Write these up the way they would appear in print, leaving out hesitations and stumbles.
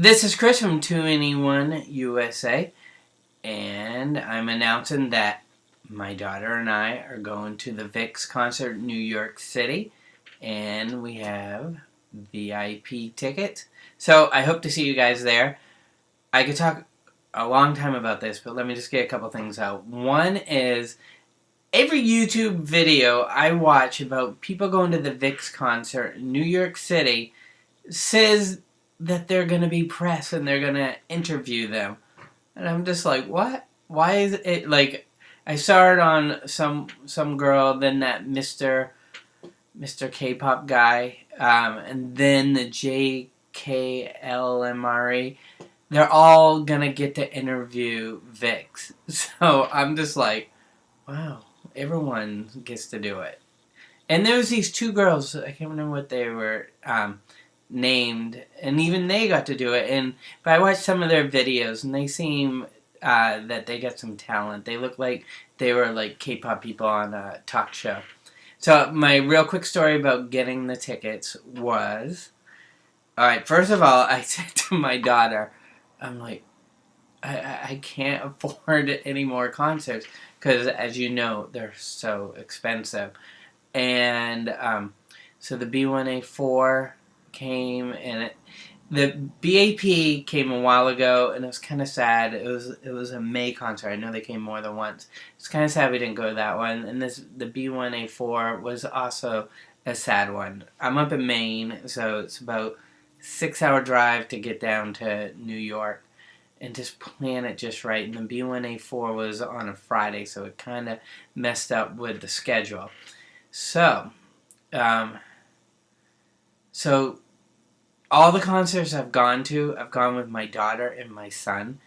This is Chris from 2anyone USA, and I'm announcing that my daughter and I are going to the VIXX concert in New York City, and we have VIP tickets. So I hope to see you guys there. I could talk a long time about this, but let me just get a couple things out. One is every YouTube video I watch about people going to the VIXX concert in New York City says that they're going to be press and they're going to interview them. And I'm just like, what? Why is it like I saw it on some girl, then that Mr. K-pop guy, and then the JKLMRE. They're all going to get to interview VIXX. So I'm just like, wow, everyone gets to do it. And there was these two girls, I can't remember what they were named, and even they got to do it. But I watched some of their videos, and they seem that they got some talent. They look like they were like K-pop people on a talk show. So my real quick story about getting the tickets was, alright, first of all, I said to my daughter, I'm like, I can't afford any more concerts, because as you know, they're so expensive. And so the B1A4 came, and the BAP came a while ago, and it was kind of sad. It was a May concert. I know they came more than once. It's kind of sad we didn't go to that one. And the B1A4 was also a sad one. I'm up in Maine, so it's about 6-hour drive to get down to New York, and just plan it just right. And the B1A4 was on a Friday, so it kind of messed up with the schedule. So, so all the concerts I've gone with my daughter and my son,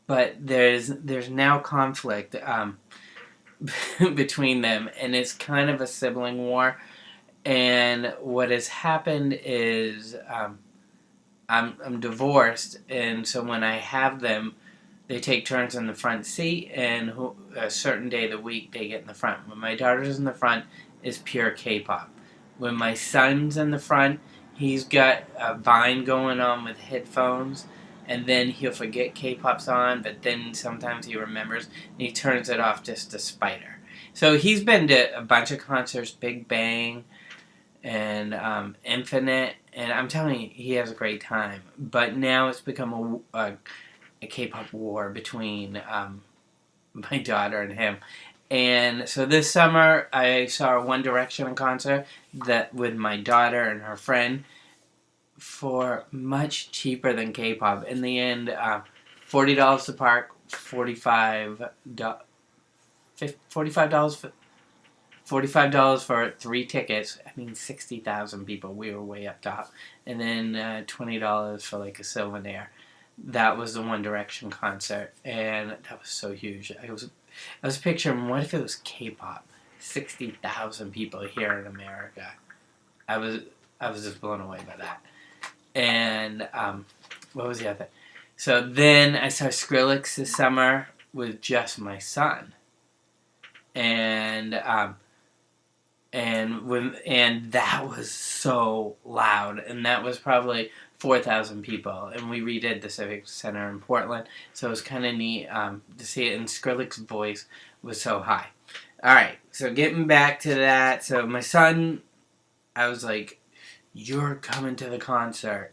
but there's now conflict between them, and it's kind of a sibling war. And what has happened is I'm divorced, and so when I have them, they take turns in the front seat, and a certain day of the week they get in the front. When my daughter's in the front, it's pure K-pop. When my son's in the front, he's got a Vine going on with headphones, and then he'll forget K-pop's on, but then sometimes he remembers, and he turns it off just to spite her. So he's been to a bunch of concerts, Big Bang, and Infinite, and I'm telling you, he has a great time. But now it's become a K-pop war between my daughter and him. And so this summer, I saw a One Direction concert with my daughter and her friend for much cheaper than K-pop. In the end, $40 to park, $45 for 3 tickets. I mean, 60,000 people. We were way up top. And then $20 for like a souvenir. That was the One Direction concert, and that was so huge. I was picturing, what if it was K-pop? 60,000 people here in America. I was just blown away by that. And what was the other thing? So then I saw Skrillex this summer with just my son, and that was so loud, and that was probably 4,000 people, and we redid the Civic Center in Portland, so it was kind of neat to see it, and Skrillex's voice was so high. Alright, so getting back to that, so my son, I was like, you're coming to the concert,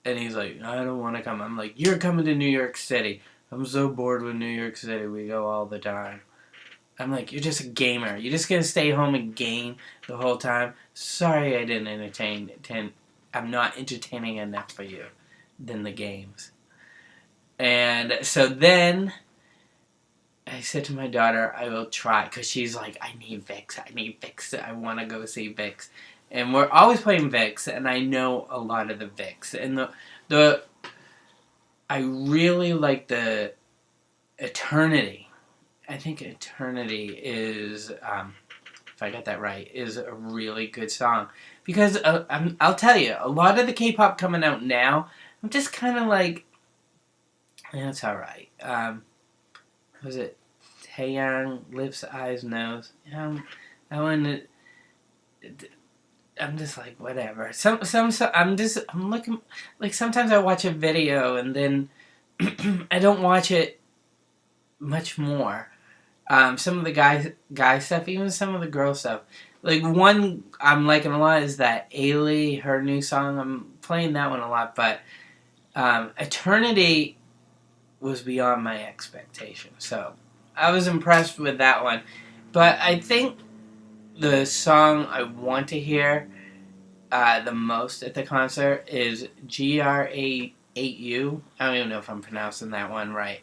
and he's like, I don't want to come. I'm like, you're coming to New York City. I'm so bored with New York City, we go all the time. I'm like, you're just a gamer. You're just going to stay home and game the whole time? Sorry I didn't entertain. I'm not entertaining enough for you than the games. And so then I said to my daughter, I will try. Because she's like, I need VIXX. I want to go see VIXX. And we're always playing VIXX. And I know a lot of the VIXX. And I really like the Eternity. I think Eternity is, if I got that right, is a really good song. Because I'll tell you, a lot of the K-pop coming out now, I'm just kind of like, yeah, it's alright. Was it Taeyang, Lips, Eyes, Nose? That one, I'm just like, whatever. I'm looking, like, sometimes I watch a video and then I don't watch it much more. Some of the guy stuff, even some of the girl stuff. Like, one I'm liking a lot is that Ailey, her new song. I'm playing that one a lot, but Eternity was beyond my expectation. So I was impressed with that one. But I think the song I want to hear the most at the concert is GRA8U. I don't even know if I'm pronouncing that one right.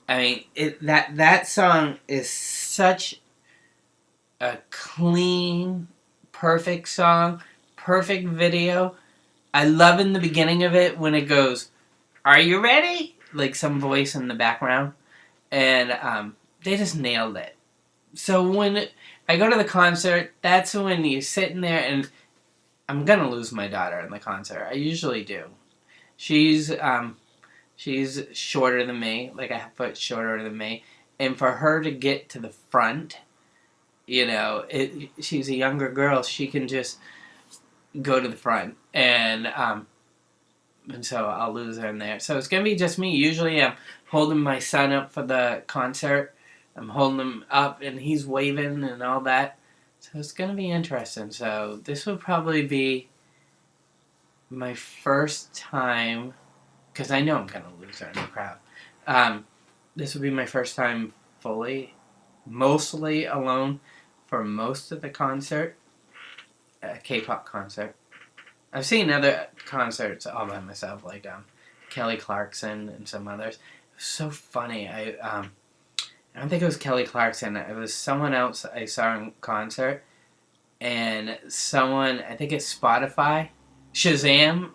I mean, that song is such a clean, perfect song, perfect video. I love in the beginning of it when it goes, "Are you ready?" Like some voice in the background, and they just nailed it. So when I go to the concert, that's when you're sitting there, and I'm gonna lose my daughter in the concert. I usually do. She's she's shorter than me, like a half foot shorter than me, and for her to get to the front, she's a younger girl. She can just go to the front, and so I'll lose her in there. So it's gonna be just me. Usually, I'm holding my son up for the concert. I'm holding him up, and he's waving and all that. So it's gonna be interesting. So this will probably be my first time, because I know I'm gonna lose her in the crowd. This will be my first time fully, mostly alone for most of the concert, a K-pop concert. I've seen other concerts all by myself, like Kelly Clarkson and some others. It was so funny. I don't think it was Kelly Clarkson. It was someone else I saw in concert, and someone, I think it's Spotify, Shazam,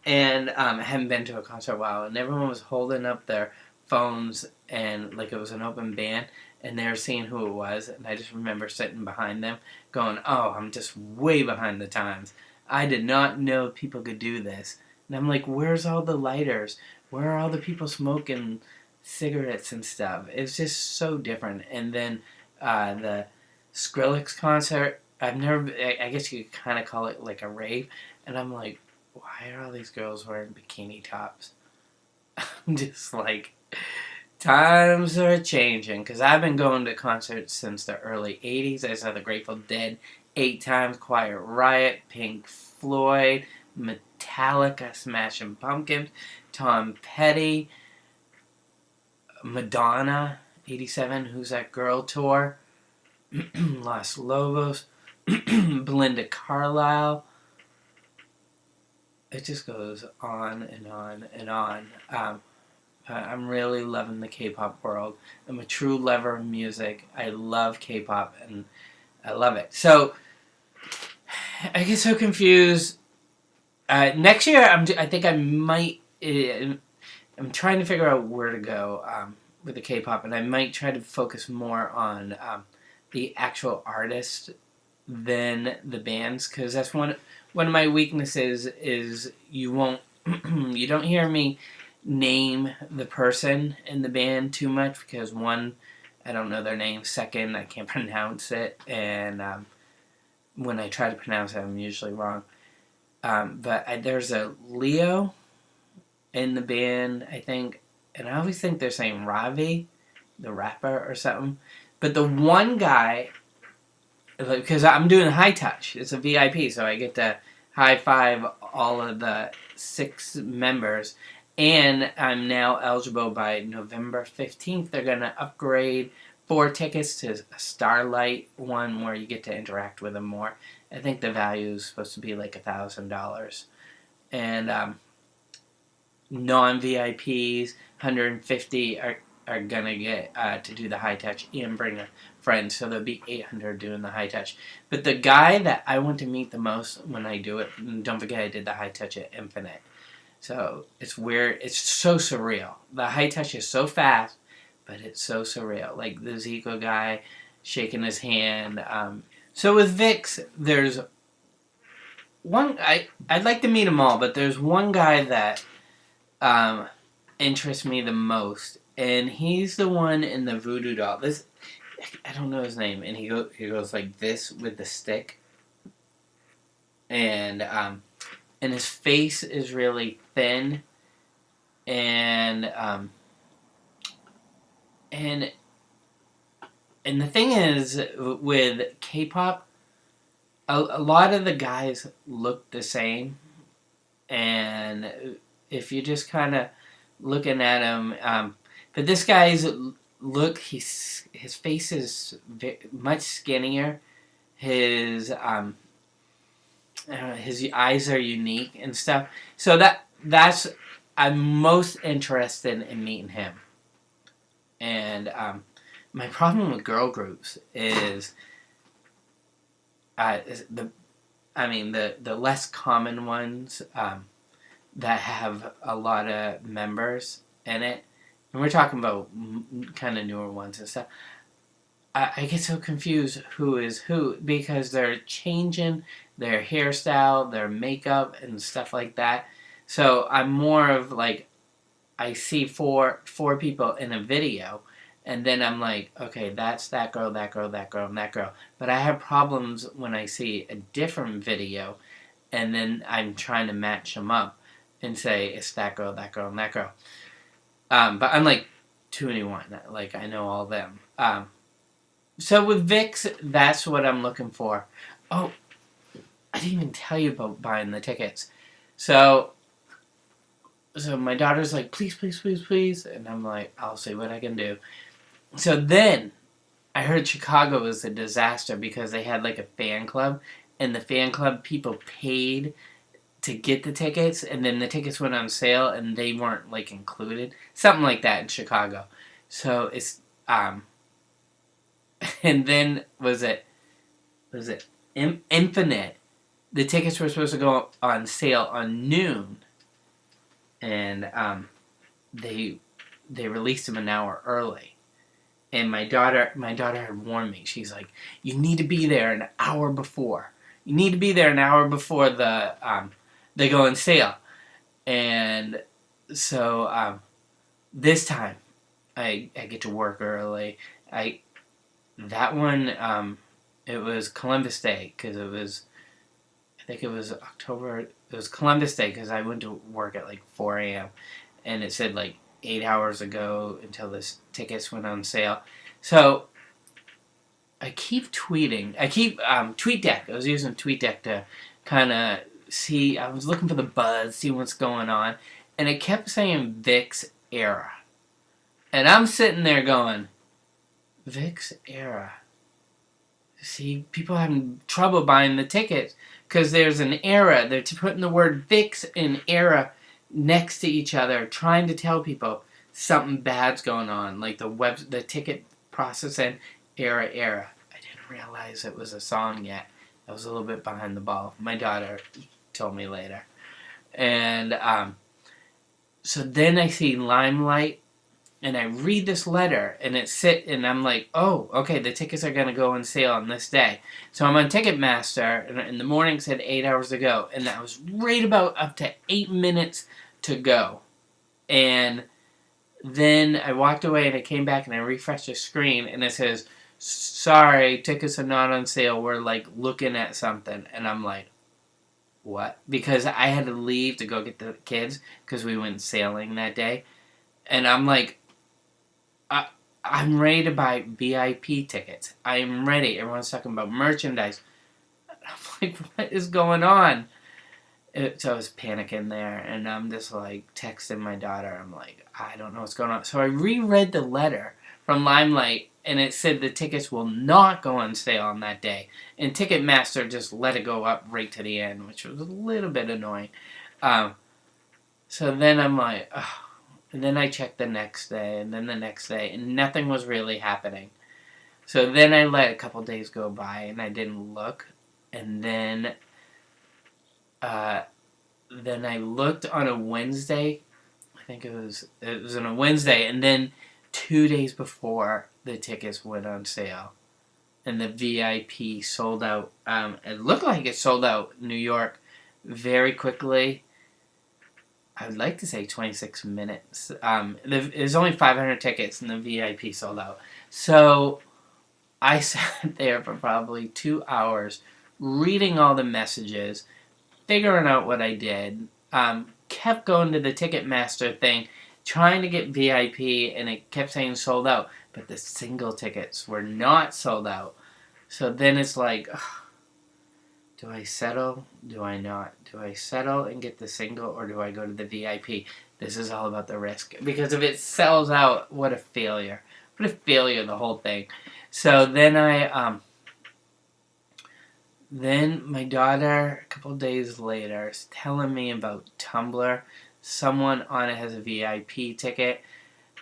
and I hadn't been to a concert in a while, and everyone was holding up their phones, and like it was an open band, and they were seeing who it was, and I just remember sitting behind them going, oh, I'm just way behind the times. I did not know people could do this. And I'm like, where's all the lighters? Where are all the people smoking cigarettes and stuff? It's just so different. And then the Skrillex concert, I guess you could kind of call it like a rave, and I'm like, why are all these girls wearing bikini tops? I'm just like, times are changing, because I've been going to concerts since the early 80s. I saw the Grateful Dead 8 times, Quiet Riot, Pink Floyd, Metallica, Smashing Pumpkins, Tom Petty, Madonna, 87, Who's That Girl tour, Los Lobos, Belinda Carlisle. It just goes on and on and on. I'm really loving the K-pop world. I'm a true lover of music. I love K-pop, and I love it. So I get so confused. Next year, I think I might. I'm trying to figure out where to go with the K-pop, and I might try to focus more on the actual artist than the bands, because that's one of my weaknesses. Is you don't hear me name the person in the band too much, because one, I don't know their name. Second, I can't pronounce it, and when I try to pronounce it, I'm usually wrong. But there's a Leo in the band, I think, and I always think they're saying Ravi, the rapper or something. But the one guy, because I'm doing high touch, it's a VIP, so I get to high five all of the 6 members, and I'm now eligible by November 15th. They're going to upgrade 4 tickets to a Starlight one where you get to interact with them more. I think the value is supposed to be like $1,000. And non-VIPs, 150 are going to get to do the high touch and bring a friend. So there'll be 800 doing the high touch. But the guy that I want to meet the most when I do it, and don't forget I did the high touch at Infinite. So it's weird. It's so surreal. The high touch is so fast, but it's so surreal. Like the Zico guy shaking his hand. So with VIXX, there's one. I'd like to meet them all, but there's one guy that interests me the most, and he's the one in the voodoo doll. I don't know his name, and he goes like this with the stick. and his face is really thin, and and and the thing is with K-pop, a lot of the guys look the same, and if you're just kind of looking at him, but this guy's look, his face is much skinnier. His eyes are unique and stuff. So that's I'm most interested in meeting him. And my problem with girl groups is the less common ones that have a lot of members in it, and we're talking about kind of newer ones and stuff. I get so confused who is who because they're changing their hairstyle, their makeup, and stuff like that. So I'm more of like, I see four people in a video, and then I'm like, okay, that's that girl, that girl, that girl, and that girl. But I have problems when I see a different video, and then I'm trying to match them up and say it's that girl, that girl, and that girl. But I'm like 2 anyone, like I know all them. So with VIXX, that's what I'm looking for. Oh, I didn't even tell you about buying the tickets. So my daughter's like, please, please, please, please. And I'm like, I'll see what I can do. So then I heard Chicago was a disaster because they had like a fan club. And the fan club people paid to get the tickets. And then the tickets went on sale and they weren't like included. Something like that in Chicago. So it's, and then was it Infinite? The tickets were supposed to go on sale on noon, and they released them an hour early. And my daughter had warned me. She's like, "You need to be there an hour before. You need to be there an hour before they go on sale." And so this time, I get to work early. That one, it was Columbus Day, because I think it was October, it was Columbus Day, because I went to work at like 4 a.m., and it said like 8 hours ago until the tickets went on sale. So, I keep tweeting, TweetDeck, I was using TweetDeck to kind of see, I was looking for the buzz, see what's going on, and it kept saying VIXX era. And I'm sitting there going, VIXX era. See, people having trouble buying the tickets because there's an era. They're putting the word VIXX and era next to each other, trying to tell people something bad's going on, like the ticket processing era. I didn't realize it was a song yet. I was a little bit behind the ball. My daughter told me later, and so then I see Limelight. And I read this letter, and and I'm like, oh, okay, the tickets are going to go on sale on this day. So I'm on Ticketmaster, and in the morning it said 8 hours to go. And that was right about up to 8 minutes to go. And then I walked away, and I came back, and I refreshed the screen, and it says, sorry, tickets are not on sale. We're, like, looking at something. And I'm like, what? Because I had to leave to go get the kids, because we went sailing that day. And I'm like, I'm ready to buy VIP tickets. I am ready. Everyone's talking about merchandise. I'm like, what is going on? So I was panicking there, and I'm just like texting my daughter. I'm like, I don't know what's going on. So I reread the letter from Limelight, and it said the tickets will not go on sale on that day. And Ticketmaster just let it go up right to the end, which was a little bit annoying. So then I'm like, oh. And then I checked the next day, and then the next day, and nothing was really happening. So then I let a couple days go by, and I didn't look. And then I looked on a Wednesday. I think it was on a Wednesday, and then 2 days before the tickets went on sale, and the VIP sold out. It looked like it sold out in New York very quickly. I would like to say 26 minutes. There's only 500 tickets, and the VIP sold out. So I sat there for probably 2 hours reading all the messages, figuring out what I did, kept going to the Ticketmaster thing, trying to get VIP, and it kept saying sold out, but the single tickets were not sold out. So then it's like, ugh, do I settle? Do I not? Do I settle and get the single, or do I go to the VIP? This is all about the risk. Because if it sells out, what a failure. What a failure, the whole thing. So then then my daughter, a couple days later, is telling me about Tumblr. Someone on it has a VIP ticket.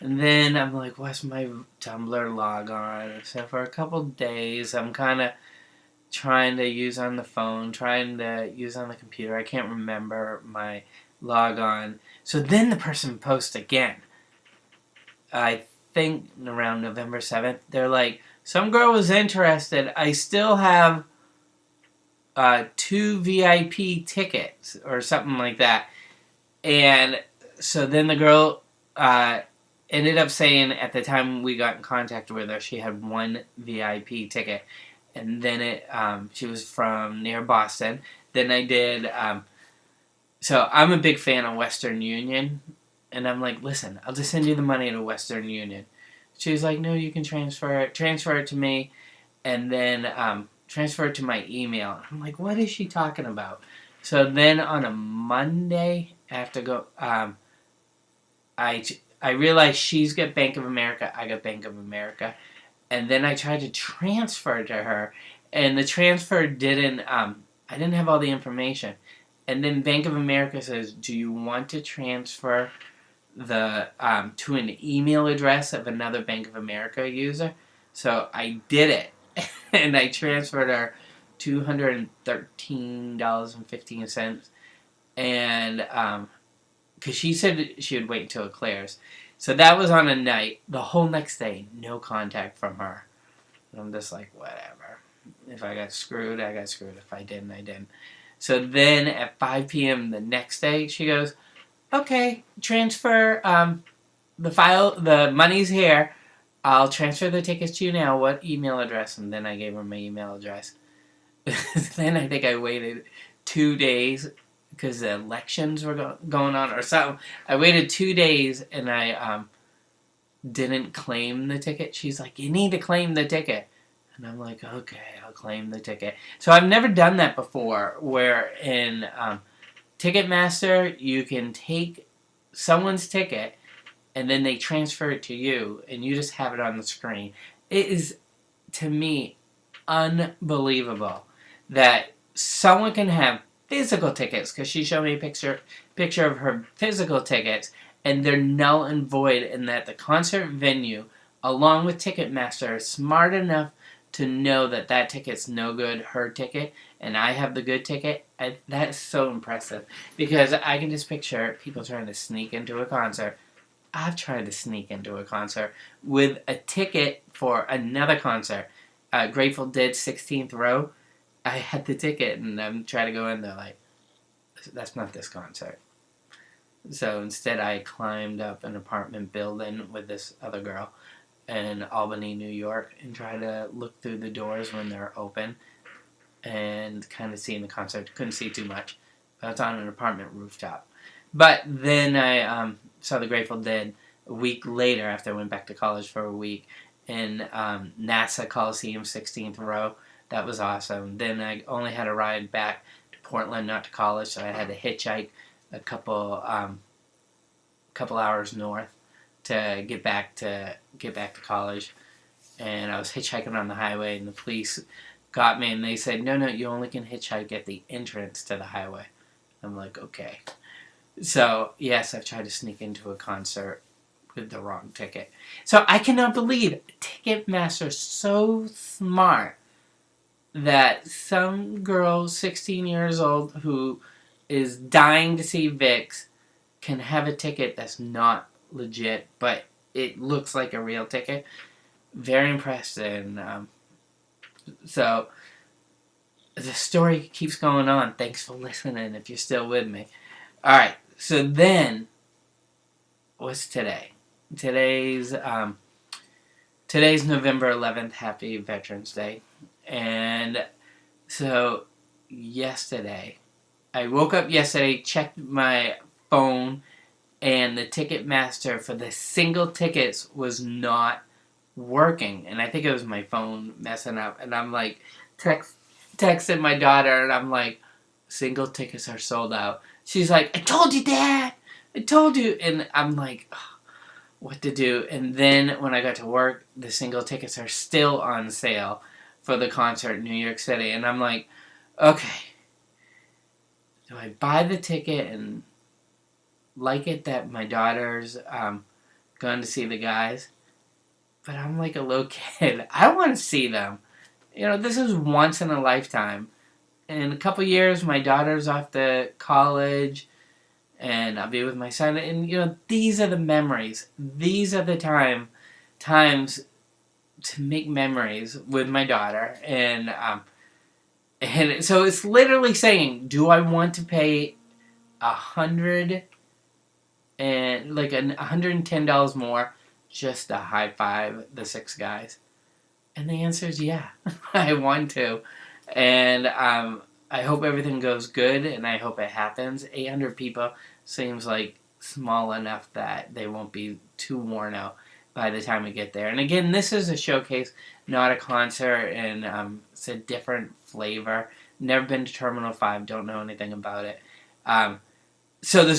And then I'm like, what's my Tumblr log on? So for a couple days, I'm kind of trying to use on the phone, trying to use on the computer. I can't remember my log on. So then the person posts again. I think around November 7th. They're like, some girl was interested. I still have 2 VIP tickets or something like that. And so then the girl ended up saying at the time we got in contact with her, she had 1 VIP ticket. And then she was from near Boston. Then I did, so I'm a big fan of Western Union. And I'm like, listen, I'll just send you the money to Western Union. She was like, no, you can transfer it to me, and then transfer it to my email. I'm like, what is she talking about? So then on a Monday, I have to go, I realized she's got Bank of America, I got Bank of America. And then I tried to transfer to her, and the transfer didn't, I didn't have all the information. And then Bank of America says, do you want to transfer the to an email address of another Bank of America user? So I did it, and I transferred her $213.15, and because she said she would wait until it clears. So that was on a night. The whole next day, no contact from her. And I'm just like, whatever. If I got screwed, I got screwed. If I didn't, I didn't. So then at 5 p.m. the next day, she goes, okay, transfer the money's here. I'll transfer the tickets to you now. What email address? And then I gave her my email address. Then I think I waited 2 days because the elections were going on or something. I waited 2 days, and I didn't claim the ticket. She's like, you need to claim the ticket. And I'm like, okay, I'll claim the ticket. So I've never done that before, where in Ticketmaster, you can take someone's ticket and then they transfer it to you and you just have it on the screen. It is, to me, unbelievable that someone can have physical tickets, because she showed me a picture of her physical tickets, and they're null and void, and that the concert venue, along with Ticketmaster, is smart enough to know that that ticket's no good, her ticket, and I have the good ticket. That's so impressive, because I can just picture people trying to sneak into a concert. I've tried to sneak into a concert with a ticket for another concert. Grateful Dead 16th row. I had the ticket, and I'm trying to go in there like, that's not this concert. So instead I climbed up an apartment building with this other girl in Albany, New York, and try to look through the doors when they're open and kind of seeing the concert. Couldn't see too much. But it's on an apartment rooftop. But then I saw the Grateful Dead a week later, after I went back to college for a week, in NASA Coliseum 16th row. That was awesome. Then I only had a ride back to Portland, not to college, so I had to hitchhike a couple hours north to get back to college. And I was hitchhiking on the highway, and the police got me, and they said, no, you only can hitchhike at the entrance to the highway. I'm like, okay. So, yes, I've tried to sneak into a concert with the wrong ticket. So I cannot believe Ticketmaster's so smart that some girl, 16 years old, who is dying to see VIXX, can have a ticket that's not legit, but it looks like a real ticket. Very impressed, and so the story keeps going on. Thanks for listening if you're still with me. Alright, so then, what's today? Today's November 11th. Happy Veterans Day. And So, yesterday, I woke up yesterday, checked my phone, and the Ticketmaster for the single tickets was not working. And I think it was my phone messing up. And I'm like, texting my daughter, and I'm like, single tickets are sold out. She's like, I told you, Dad! I told you! And I'm like, oh, what to do? And then when I got to work, the single tickets are still on sale for the concert in New York City. And I'm like, okay, do I buy the ticket and like it that my daughter's going to see the guys? But I'm like a little kid. I want to see them. You know, this is once in a lifetime. In a couple years, my daughter's off to college, and I'll be with my son. And you know, these are the memories. These are the times to make memories with my daughter. And so it's literally saying, do I want to pay $110 more just to high five the six guys? And the answer is yeah, I want to. And I hope everything goes good, and I hope it happens. 800 people seems like small enough that they won't be too worn out by the time we get there. And again, this is a showcase, not a concert, and it's a different flavor. Never been to Terminal 5, don't know anything about it. So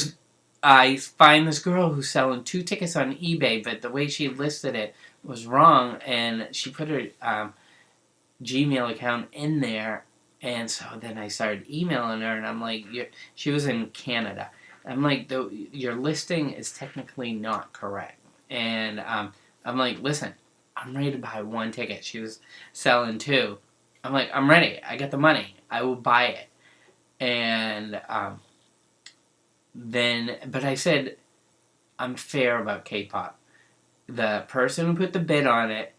I find this girl who's selling 2 tickets on eBay, but the way she listed it was wrong, and she put her Gmail account in there, and so then I started emailing her, and I'm like, she was in Canada. I'm like, your listing is technically not correct, and I'm like, listen, I'm ready to buy 1 ticket. She was selling 2. I'm like, I'm ready. I got the money. I will buy it. And but I said, I'm fair about K-pop. The person who put the bid on it,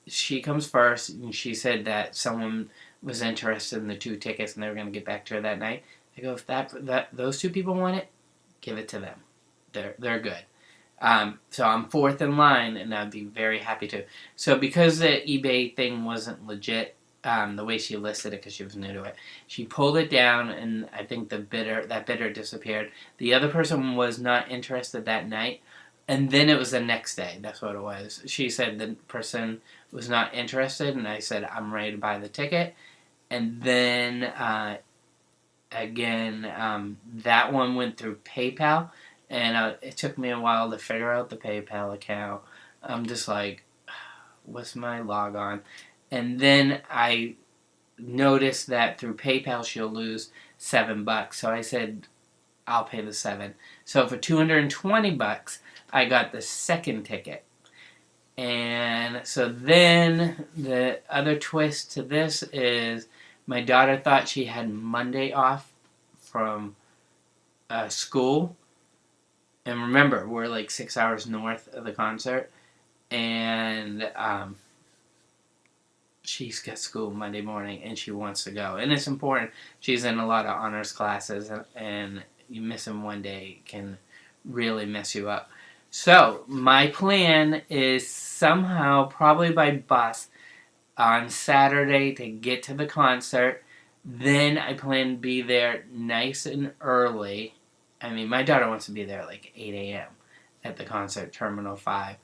she comes first, and she said that someone was interested in the 2 tickets, and they were going to get back to her that night. I go, if those 2 people want it, give it to them. They're good. So I'm 4th in line, and I'd be very happy to. So because the eBay thing wasn't legit, the way she listed it, because she was new to it, she pulled it down, and I think that bidder disappeared. The other person was not interested that night, and then it was the next day. That's what it was. She said the person was not interested, and I said, I'm ready to buy the ticket. And then, again, that one went through PayPal, and it took me a while to figure out the PayPal account. I'm just like, what's my log on? And then I noticed that through PayPal she'll lose $7. So I said, I'll pay the 7. So for $220, I got the second ticket. And so then the other twist to this is my daughter thought she had Monday off from school. And remember, we're like 6 hours north of the concert. And she's got school Monday morning, and she wants to go. And it's important. She's in a lot of honors classes, and you miss them one day can really mess you up. So, my plan is somehow, probably by bus, on Saturday to get to the concert. Then I plan to be there nice and early. I mean, my daughter wants to be there at like 8 a.m. at the concert, Terminal 5.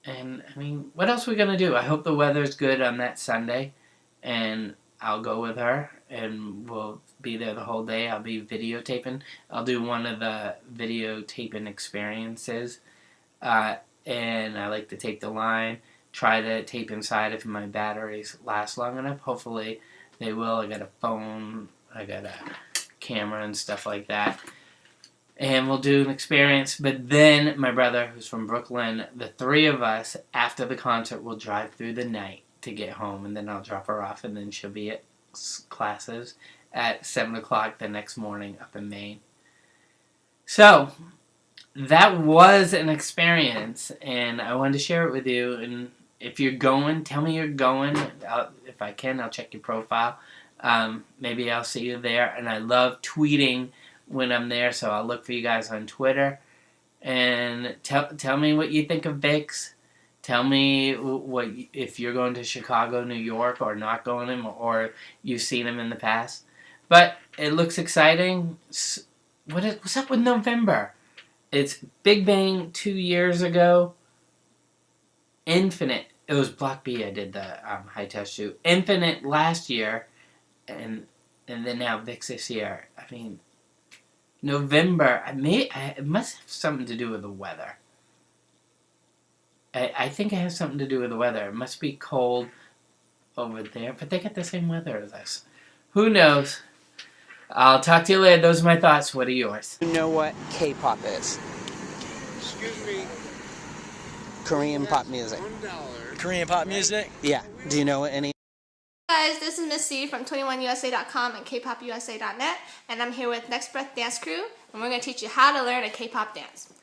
And, I mean, what else are we going to do? I hope the weather's good on that Sunday, and I'll go with her, and we'll be there the whole day. I'll be videotaping. I'll do one of the videotaping experiences, and I like to tape the line, try to tape inside if my batteries last long enough. Hopefully they will. I got a phone, I got a camera and stuff like that. And we'll do an experience. But then my brother, who's from Brooklyn, the 3 of us, after the concert, will drive through the night to get home. And then I'll drop her off. And then she'll be at classes at 7 o'clock the next morning up in Maine. So, that was an experience. And I wanted to share it with you. And if you're going, tell me you're going. If I can, I'll check your profile. Maybe I'll see you there. And I love tweeting when I'm there, so I'll look for you guys on Twitter, and tell me what you think of VIXX. Tell me what if you're going to Chicago, New York, or not going them, or you've seen them in the past. But it looks exciting. What's up with November? It's Big Bang 2 years ago. Infinite. It was Block B. I did the high test shoot. Infinite last year, and then now VIXX this year. I mean, November. It must have something to do with the weather. I think it has something to do with the weather. It must be cold over there, but they get the same weather as us. Who knows? I'll talk to you later. Those are my thoughts. What are yours? You know what K-pop is? Excuse me. Korean pop music. Korean pop music? Yeah. Do you know any? Guys, this is Miss C from 21USA.com and kpopusa.net, and I'm here with Next Breath Dance Crew, and we're going to teach you how to learn a K-pop dance.